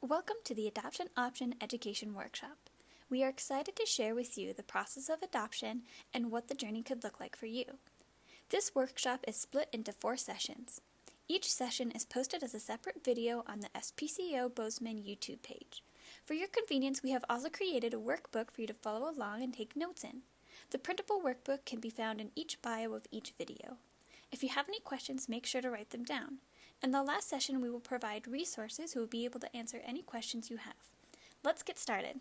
Welcome to the Adoption Option Education Workshop. We are excited to share with you the process of adoption and what the journey could look like for you. This workshop is split into 4 sessions. Each session is posted as a separate video on the SPCO Bozeman YouTube page. For your convenience, we have also created a workbook for you to follow along and take notes in. The printable workbook can be found in each bio of each video. If you have any questions, make sure to write them down. In the last session, we will provide resources who will be able to answer any questions you have. Let's get started.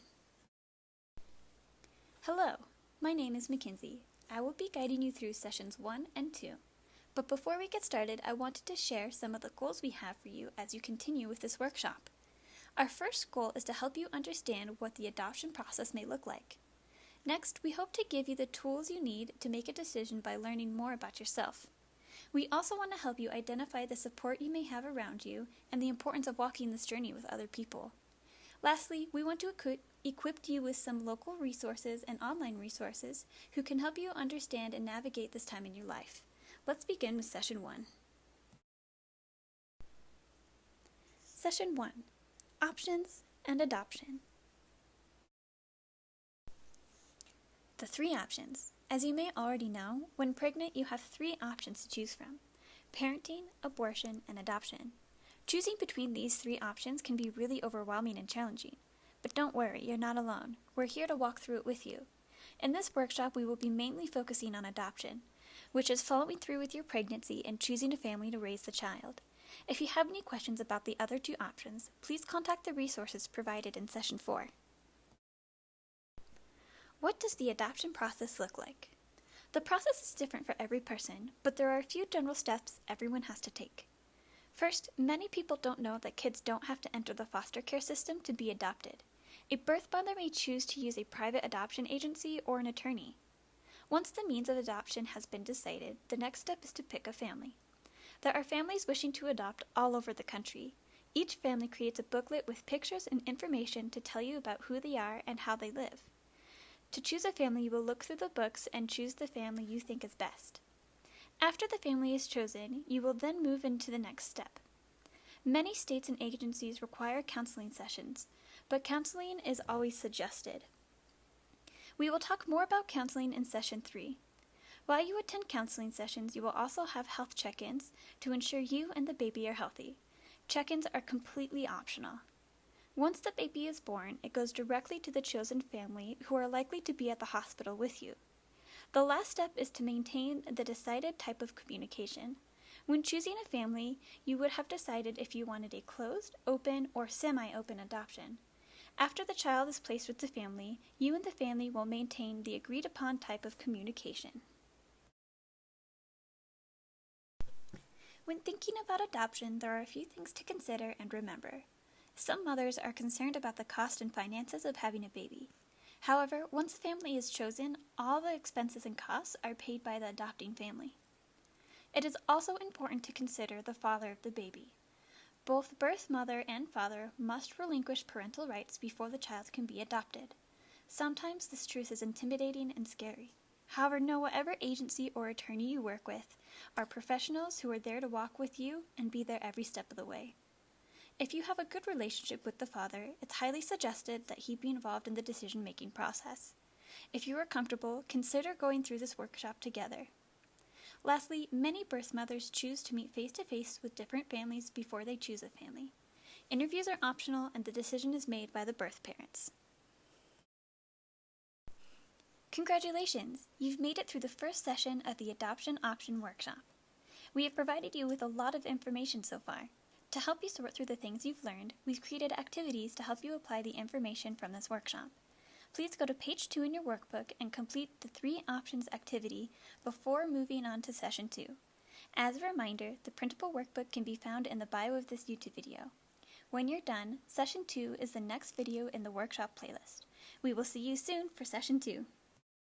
Hello, my name is Mackenzie. I will be guiding you through sessions 1 and 2. But before we get started, I wanted to share some of the goals we have for you as you continue with this workshop. Our first goal is to help you understand what the adoption process may look like. Next, we hope to give you the tools you need to make a decision by learning more about yourself. We also want to help you identify the support you may have around you and the importance of walking this journey with other people. Lastly, we want to equip you with some local resources and online resources who can help you understand and navigate this time in your life. Let's begin with Session 1. Session 1. Options and Adoption. The 3 options. As you may already know, when pregnant you have 3 options to choose from: parenting, abortion, and adoption. Choosing between these 3 options can be really overwhelming and challenging. But don't worry, you're not alone. We're here to walk through it with you. In this workshop, we will be mainly focusing on adoption, which is following through with your pregnancy and choosing a family to raise the child. If you have any questions about the other 2 options, please contact the resources provided in Session 4. What does the adoption process look like? The process is different for every person, but there are a few general steps everyone has to take. First, many people don't know that kids don't have to enter the foster care system to be adopted. A birth mother may choose to use a private adoption agency or an attorney. Once the means of adoption has been decided, the next step is to pick a family. There are families wishing to adopt all over the country. Each family creates a booklet with pictures and information to tell you about who they are and how they live. To choose a family, you will look through the books and choose the family you think is best. After the family is chosen, you will then move into the next step. Many states and agencies require counseling sessions, but counseling is always suggested. We will talk more about counseling in Session 3. While you attend counseling sessions, you will also have health check-ins to ensure you and the baby are healthy. Check-ins are completely optional. Once the baby is born, it goes directly to the chosen family who are likely to be at the hospital with you. The last step is to maintain the decided type of communication. When choosing a family, you would have decided if you wanted a closed, open, or semi-open adoption. After the child is placed with the family, you and the family will maintain the agreed-upon type of communication. When thinking about adoption, there are a few things to consider and remember. Some mothers are concerned about the cost and finances of having a baby. However, once a family is chosen, all the expenses and costs are paid by the adopting family. It is also important to consider the father of the baby. Both birth mother and father must relinquish parental rights before the child can be adopted. Sometimes this truth is intimidating and scary. However, know whatever agency or attorney you work with are professionals who are there to walk with you and be there every step of the way. If you have a good relationship with the father, it's highly suggested that he be involved in the decision-making process. If you are comfortable, consider going through this workshop together. Lastly, many birth mothers choose to meet face-to-face with different families before they choose a family. Interviews are optional and the decision is made by the birth parents. Congratulations! You've made it through the first session of the Adoption Option Workshop. We have provided you with a lot of information so far. To help you sort through the things you've learned, we've created activities to help you apply the information from this workshop. Please go to page 2 in your workbook and complete the 3 options activity before moving on to Session 2. As a reminder, the printable workbook can be found in the bio of this YouTube video. When you're done, Session 2 is the next video in the workshop playlist. We will see you soon for Session 2.